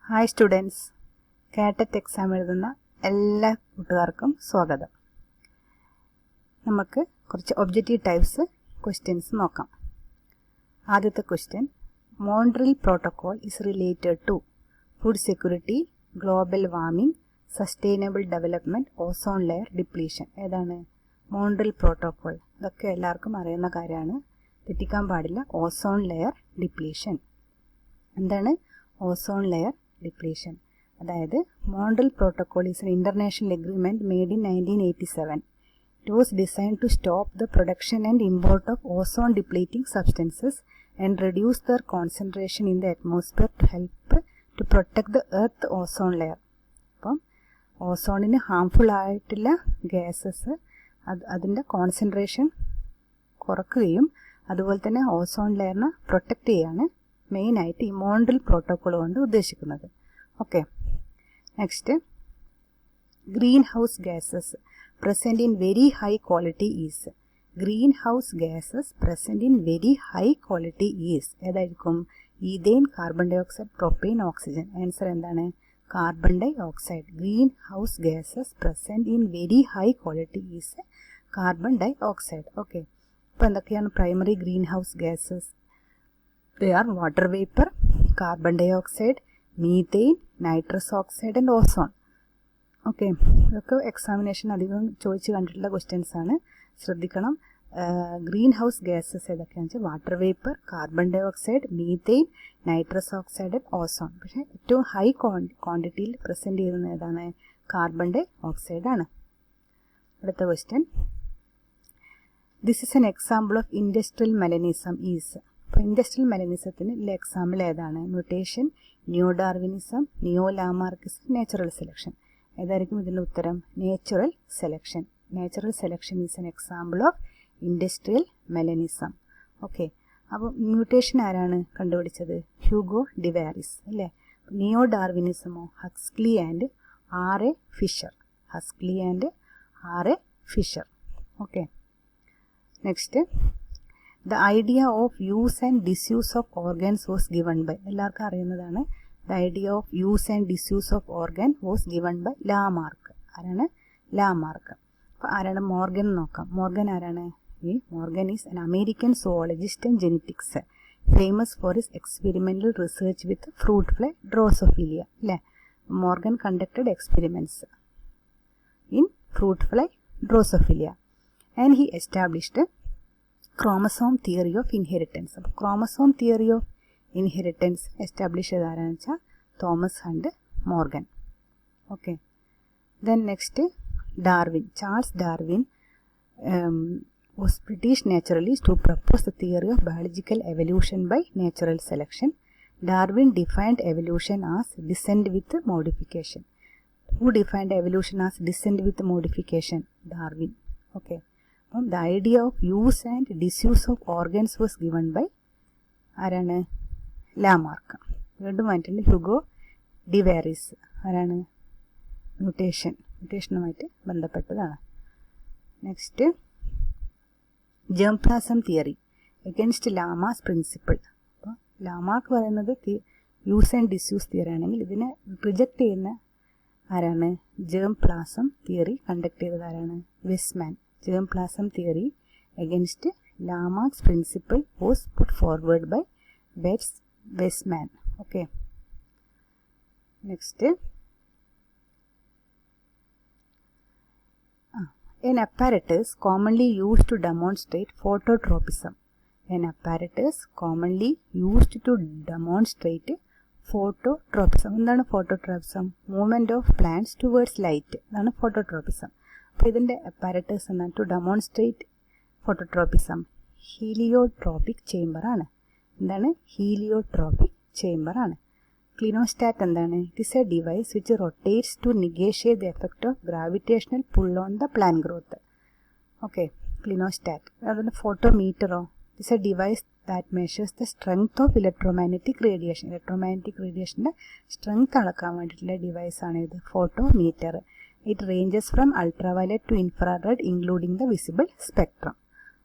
Hi students, കാറ്ററ്റ് exam എഴുതുന്ന എല്ലാ കൂട്ടുകാർക്കും സ്വാഗതം. നമുക്ക് കുറച്ച് ഒബ്ജക്റ്റീവ് ടൈപ്സ് ക്വസ്റ്റ്യൻസ് നോക്കാം. ആദ്യത്തെ question, Montreal protocol is related to food security, global warming, sustainable development, ozone layer depletion. ഏതാണ് മോൺട്രിയൽ പ്രോട്ടോകോൾ? ഇതൊക്കെ എല്ലാവർക്കും അറിയുന്ന കാര്യമാണ്, തെറ്റിക്കാൻ പാടില്ല. Ozone layer depletion. എന്താണ് ഓസോൺ ലെയർ ഡിപ്ലീഷൻ? അതായത് Montreal protocol is an international agreement made in 1987. It was designed to stop the production and import of ozone depleting substances and reduce their concentration in the atmosphere to help to protect the earth ozone layer. അപ്പം ഓസോണിന് harmful ആയിട്ടുള്ള gases അതിൻ്റെ concentration കുറക്കുകയും അതുപോലെ തന്നെ ozone ലെയറിനെ protect ചെയ്യാണ് മെയിനായിട്ട് ഈ Montreal protocol കൊണ്ട് ഉദ്ദേശിക്കുന്നത്. Okay, next, greenhouse gases present in very high quality is. Greenhouse gases present in very high quality is ഏതായിരിക്കും? Ethane, carbon dioxide, propane, oxygen. Answer എന്താണ്? Carbon dioxide. Greenhouse gases present in very high quality is carbon dioxide. Okay, അപ്പോൾ എന്തൊക്കെയാണ് primary greenhouse gases? They are water vapor, carbon dioxide, methane, nitrous oxide and ozone. Okay, ഇതൊക്കെ examination അധികം ചോദിച്ച് കണ്ടിട്ടുള്ള questions ആണ്, ശ്രദ്ധിക്കണം. Green house gases ഏതൊക്കെയാണെന്ന് വെച്ചാൽ water vapour, carbon dioxide, methane, nitrous oxide and ozone. പക്ഷേ ഏറ്റവും ഹൈ ക്വാണ്ടിറ്റിയിൽ പ്രസൻറ്റ് ചെയ്യുന്നത് ഏതാണ്? കാർബൺ ഡൈ ഓക്സൈഡ് ആണ്. അടുത്ത question, this is an example of industrial melanism is. അപ്പോൾ ഇൻഡസ്ട്രിയൽ മെലനിസത്തിന് എക്സാമ്പിൾ ഏതാണ്? Mutation, neo Darwinism, neo Lamarckism, natural selection. ഏതായിരിക്കും ഇതിൻ്റെ ഉത്തരം? Natural selection. Natural selection is an example of industrial melanism. Okay, അപ്പോൾ mutation ആരാണ് കണ്ടുപിടിച്ചത്? ഹ്യൂഗോ ഡിവാരിസ് അല്ലേ. നിയോ ഡാർവിനിസമോ? Huxley and R A Fisher. Huxley and R A Fisher. Okay, next, the idea of use and disuse of organs was given by. എല്ലാവർക്കും അറിയുന്നതാണ്. the idea of use and disuse of organ was given by Lamarck. ആരാണ്? Lamarck. അപ്പോൾ ആരാണ്? Morgan നോക്കാം. Morgan ആരാണ്? ഈ Morgan is an American zoologist and genetics, famous for his experimental research with fruit fly Drosophila. അല്ലേ, Morgan conducted experiments in fruit fly Drosophila and he established chromosome theory of inheritance. അപ്പോൾ chromosome theory of inheritance establish ചെയ്ത ആരാണെന്ന് വെച്ചാൽ Thomas and Morgan. Okay, then next, Darwin. Charles Darwin was British naturalist who proposed the theory of biological evolution by natural selection. Darwin defined evolution as descent with modification. Who defined evolution as descent with modification? Darwin. Okay. The idea of use and disuse of organs was given by ആരാണ്? Lamarck. വീണ്ടും വന്നിട്ടുണ്ട് Hugo de Vries. ആരാണ്? മ്യൂട്ടേഷനുമായിട്ട് ബന്ധപ്പെട്ടതാണ്. Next, germplasm theory against Lamarck's principle. അപ്പോൾ Lamarck പറയുന്നത് use and disuse theory ആണെങ്കിൽ ഇതിനെ റിജക്റ്റ് ചെയ്യുന്ന ആരാണ്? ജേംപ്ലാസം തിയറി കണ്ടക്ട് ചെയ്തത് ആരാണ്? വെസ്മാൻ. Germplasm theory against Lamarck's principle was put forward by Weismann. Okay. Next, an apparatus commonly used to demonstrate phototropism. An apparatus commonly used to demonstrate phototropism. എന്താണ് phototropism? Movement of plants towards light. അതാണ് phototropism. അപ്പോൾ ഇതിൻ്റെ apparatus എന്നാൽ to demonstrate phototropism heliotropic ചേംബറാണ്. എന്താണ്? Heliotropic ചേംബറാണ്. Clinostat എന്താണ്? It is a device which rotates to negotiate the effect of gravitational pull on the plant growth. Okay, clinostat. അതിൻ്റെ ഫോട്ടോമീറ്ററോ? It is a device that measures the strength of electromagnetic radiation. Electromagnetic റേഡിയേഷൻ്റെ strength അളക്കാൻ വേണ്ടിയിട്ടുള്ള ഡിവൈസാണ് ഇത്, photometer. It ranges from ultraviolet to infrared including the visible spectrum.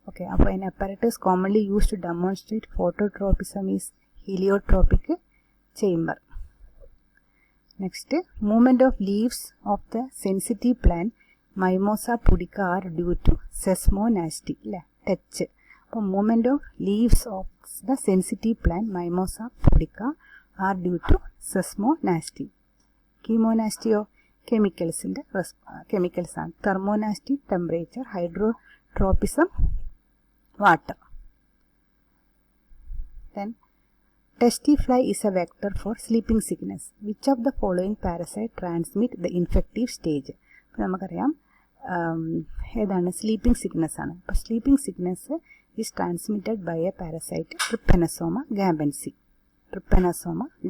Okay, അപ്പോൾ an apparatus commonly used to demonstrate phototropism is heliotropic chamber. Next, movement of leaves of the sensitive plant Mimosa pudica are due to seismonasty. Touch. Movement of leaves of the sensitive plant Mimosa pudica are due to seismonasty. Chemonasty or chemicals in the chemicals and thermonasty temperature, hydrotropism, water. Then testy fly is a vector for sleeping sickness. Which of the following parasite transmit the infective stage? നമുക്കറിയാം ഏതാണ് sleeping sickness ആണ്. അപ്പോൾ sleeping sickness is transmitted by a parasite Trypanosoma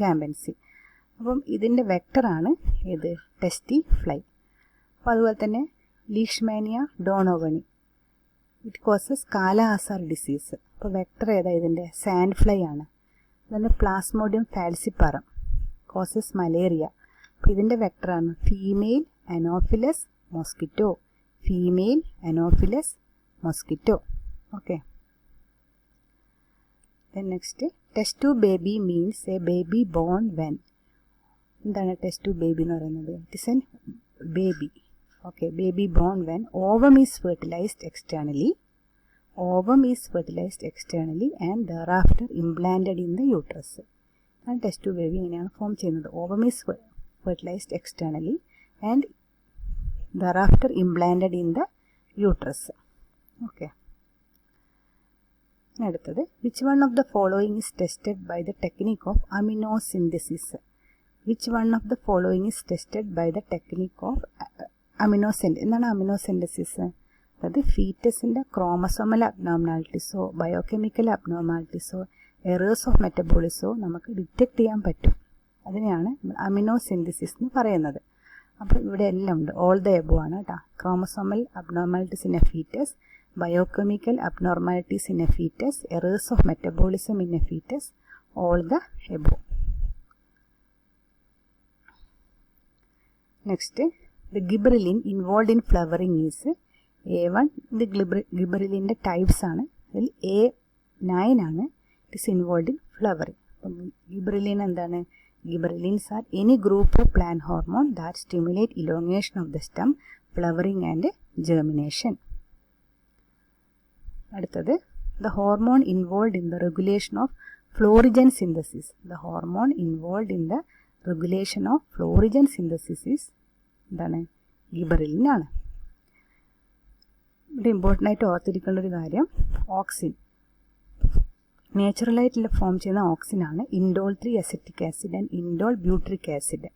gambiense. അപ്പം ഇതിൻ്റെ വെക്ടറാണ് ഏത് ടെസ്റ്റി fly. അപ്പോൾ അതുപോലെ തന്നെ ലീഷ്മാനിയ ഡോണോവണി ഇറ്റ് കോസസ് കാല ആസാർ ഡിസീസ്. അപ്പോൾ വെക്ടർ ഏതാ ഇതിൻ്റെ സാൻഡ് ഫ്ലൈ ആണ്. അതുപോലെ പ്ലാസ്മോഡിയം ഫാൽസിപ്പാറം കോസസ് മലേറിയ. അപ്പോൾ ഇതിൻ്റെ വെക്ടറാണ് female Anopheles mosquito. Okay. Then next, test tube baby means a baby born when. എന്താണ് ടെസ്റ്റ് ട്യൂബ് ബേബി എന്ന് പറയുന്നത്? It is an baby. Okay. Baby born when ovum is fertilized externally and thereafter implanted in the uterus. And test tube baby ഇങ്ങനെയാണ് form ചെയ്യുന്നത്. ovum is fertilized externally and thereafter implanted in the uterus. Okay. അടുത്തത് which one of the following is tested by the technique of aminosynthesis? എന്താണ് അമിനോസിന്തസിസ്? അതായത് ഫീറ്റസിൻ്റെ chromosomal അബ്നോർമാലിറ്റീസോ biochemical അബ്നോർമാലിറ്റീസോ errors of മെറ്റബോളിസോ നമുക്ക് detect ചെയ്യാൻ പറ്റും. അതിനെയാണ് അമിനോസിന്തസിസ് എന്ന് പറയുന്നത്. അപ്പോൾ ഇവിടെ എല്ലാം ഉണ്ട്. ഓൾ ദ എബോ ആണ് കേട്ടോ. Chromosomal abnormalities in a foetus, biochemical abnormalities in a foetus, errors of metabolism in a foetus, all the above. Next, the gibberellin involved in flowering is A1. ഇത് ഗിബറിലിൻ്റെ ടൈപ്സ് ആണ്. അതിൽ A9 ആണ്. It is involve in flowering. അപ്പം ഗിബറിലിൻ എന്താണ്? Gibberellins are any group of plant hormone that stimulate elongation of the stem, flowering and germination. അടുത്തത് the hormone involved in the regulation of Florigen synthesis. The hormone involved in the regulation of Florigen synthesis is എന്താണ്? ഗിബറിലിൻ ആണ്. ഇവിടെ important ആയിട്ട് ഓർത്തിരിക്കേണ്ട ഒരു കാര്യം auxin. നാച്ചുറലായിട്ടുള്ള form ചെയ്യുന്ന ഓക്സിനാണ് indole 3 acetic acid and indole butyric acid.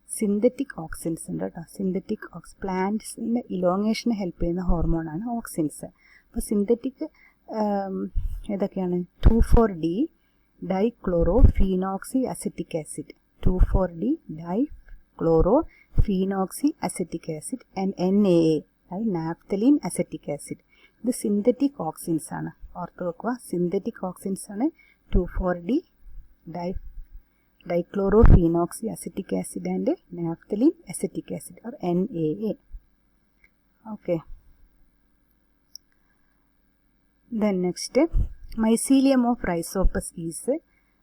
Synthetic auxins ഉണ്ട് കേട്ടോ. സിന്തറ്റിക് പ്ലാന്റ്സിൻ്റെ ഇലോങ്ങേഷന് ഹെൽപ്പ് ചെയ്യുന്ന ഹോർമോണാണ് ഓക്സിൻസ്. അപ്പോൾ സിന്തറ്റിക് ഏതൊക്കെയാണ്? 2,4-D dichlorophenoxy acetic acid, 2,4-D dichlorophenoxy acetic acid and NaA അത് നാഫ്തലീൻ അസറ്റിക് ആസിഡ്. ഇത് സിന്തറ്റിക് ഓക്സിൻസ് ആണ്. ഓർത്ത് വെക്കുക, സിന്തറ്റിക് ഓക്സിൻസ് ആണ് 2,4-D dichlorophenoxy acetic acid and naphthalene acetic acid or NaA. Okay. Then next, mycelium of Rhizopus is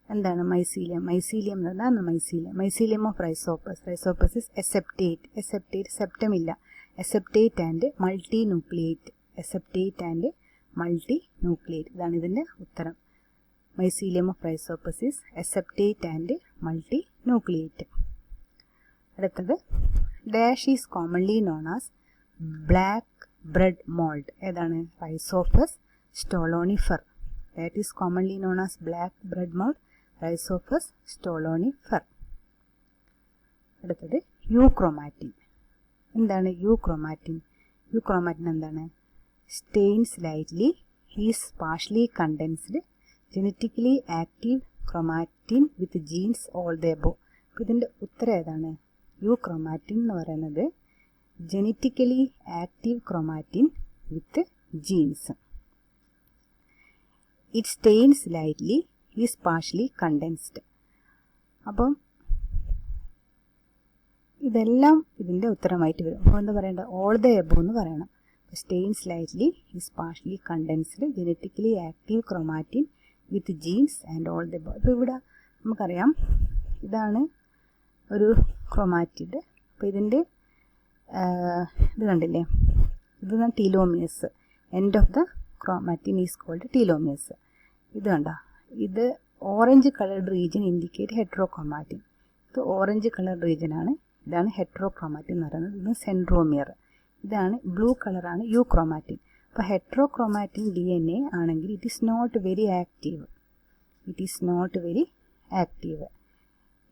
എന്താണ് mycelium? mycelium എന്താണ് mycelium? mycelium of Rhizopus. Rhizopus is aseptate. septum ഇല്ല. aseptate and multinucleate. ഇതാണ് ഇതിൻ്റെ ഉത്തരം. mycelium of Rhizopus is aseptate and multinucleate. അടുത്തത് dash is commonly known as black bread mold. ഏതാണ്? Rhizopus stolonifer. That is commonly known as black bread mold, Rhizopus stolonifer. അടുത്തത് euchromatin. എന്താണ് euchromatin? euchromatin എന്താണ്? Stains lightly, is partially condensed, genetically active chromatin with genes all the above. അപ്പോൾ ഇതിൻ്റെ ഉത്തരം ഏതാണ്? euchromatin എന്ന് പറയുന്നത് genetically active chromatin with genes. It stains lightly, is partially condensed. അപ്പം ഇതെല്ലാം ഇതിൻ്റെ ഉത്തരമായിട്ട് വരും. അപ്പോൾ എന്താ പറയേണ്ടത്? ഓൾ ദ എബോ എന്ന് പറയണം. stains lightly, is partially condensed, genetically active chromatin with genes and all the above. അപ്പോൾ ഇവിടെ നമുക്കറിയാം ഇതാണ് ഒരു ക്രോമാറ്റിഡ്. അപ്പോൾ ഇതിൻ്റെ ഇത് കണ്ടില്ലേ, ഇത് telomeres. End of the chromatin is called telomeres. ഇത് കണ്ടോ, ഇത് orange coloured region indicate heterochromatin. ഇത് ഓറഞ്ച് കളർഡ് റീജിയനാണ്. ഇതാണ് ഹെറ്ററോക്രോമാറ്റിൻ എന്ന് പറയുന്നത്. ഇത് സെൻട്രോമിയർ. ഇതാണ് ബ്ലൂ കളറാണ് യൂക്രോമാറ്റിൻ. അപ്പോൾ ഹെറ്ററോക്രോമാറ്റിൻ DNA ആണെങ്കിൽ it is not very active. It is not very active.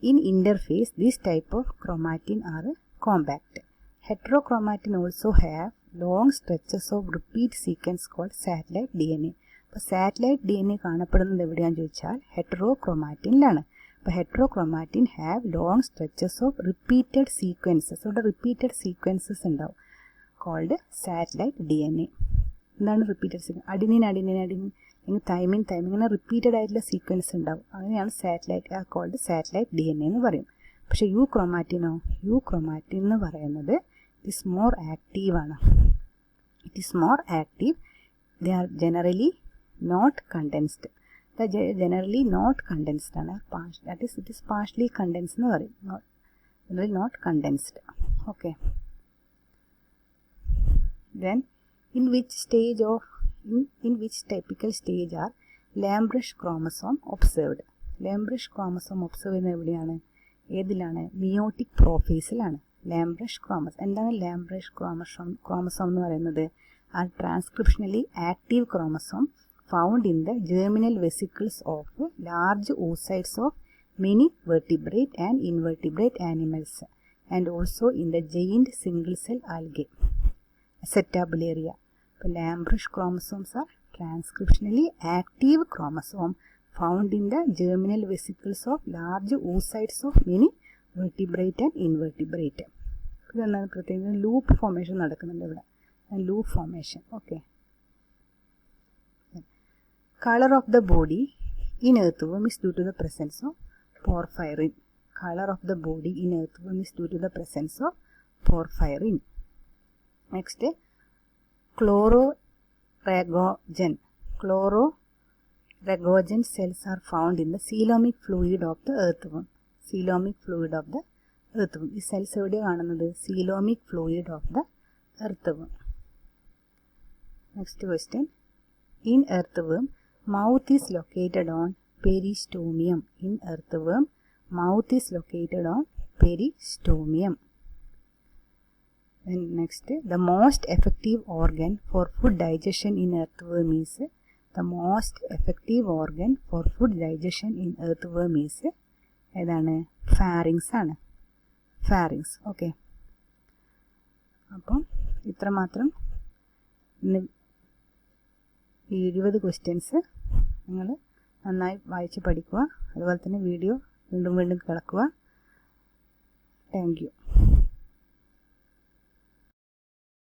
In interphase, this type of chromatin are compact. Heterochromatin also have long stretches of repeat sequence called satellite DNA. അപ്പോൾ satellite DNA കാണപ്പെടുന്നത് എവിടെയാണെന്ന് ചോദിച്ചാൽ ഹെറ്ററോക്രോമാറ്റിനിലാണ്. അപ്പോൾ heterochromatin have long stretches of repeated sequences. ഇവിടെ repeated sequences ഉണ്ടാവും, called satellite DNA. എന്താണ് repeated sequence? Adenine അല്ലെങ്കിൽ തൈമിൻ ഇങ്ങനെ റിപ്പീറ്റഡ് ആയിട്ടുള്ള സീക്വൻസ് ഉണ്ടാവും. അങ്ങനെയാണ് സാറ്റലൈറ്റ്, കോൾഡ് സാറ്റലൈറ്റ് DNA എന്ന് പറയും. പക്ഷേ യൂക്രോമാറ്റിനോ, യൂക്രോമാറ്റിൻ എന്ന് പറയുന്നത് ഇറ്റ് ഈസ് മോർ ആക്റ്റീവാണ്. It is more active. They are generally not condensed. Generally not condensed ആണ്. That is it is partially condensed എന്ന് പറയും. Generally not condensed. Okay. Then in which typical stage are Lamb-Brush chromosome observed? Lamb-Brush chromosome observe ചെയ്യുന്നത് എവിടെയാണ്? ഏതിലാണ്? Meiotic പ്രോഫേസിലാണ് Lamb-Brush chromosome. എന്താണ് Lamb-Brush chromosome എന്ന് പറയുന്നത്? ആ transcriptionally active chromosome found in the germinal vesicles of large oocytes of many vertebrate and invertebrate animals, and also in the giant single cell algae, Acetabularia. So, Lamb-Brush chromosomes are transcriptionally active chromosome found in the germinal vesicles of large oocytes of many vertebrate and invertebrate. ഇതെന്താണ് പ്രത്യേകിച്ച് loop formation നടക്കുന്നുണ്ട് ഇവിടെ. Loop formation. Okay. Color of the body in earthworm is due to the presence of porphyrin. Color of the body in earthworm is due to the presence of porphyrin. Next, chlororagogen. Chlororagogen cells are found in the coelomic fluid of the earthworm. Coelomic fluid of the earthworm. ഈ cells എവിടെയാണ് കാണുന്നത്? coelomic fluid of the earthworm. Next question. In earthworm, mouth is located on peristomium. In earthworm, mouth is located on peristomium. And next, the most effective organ for food digestion in earthworm is ഏതാണ്? Pharynx ആണ്. Pharynx. Okay. അപ്പം ഇത്രമാത്രം ഇന്ന് 20 questions നിങ്ങൾ നന്നായി വായിച്ച് പഠിക്കുക. അതുപോലെ തന്നെ വീഡിയോ വീണ്ടും കേൾക്കുക. Thank you.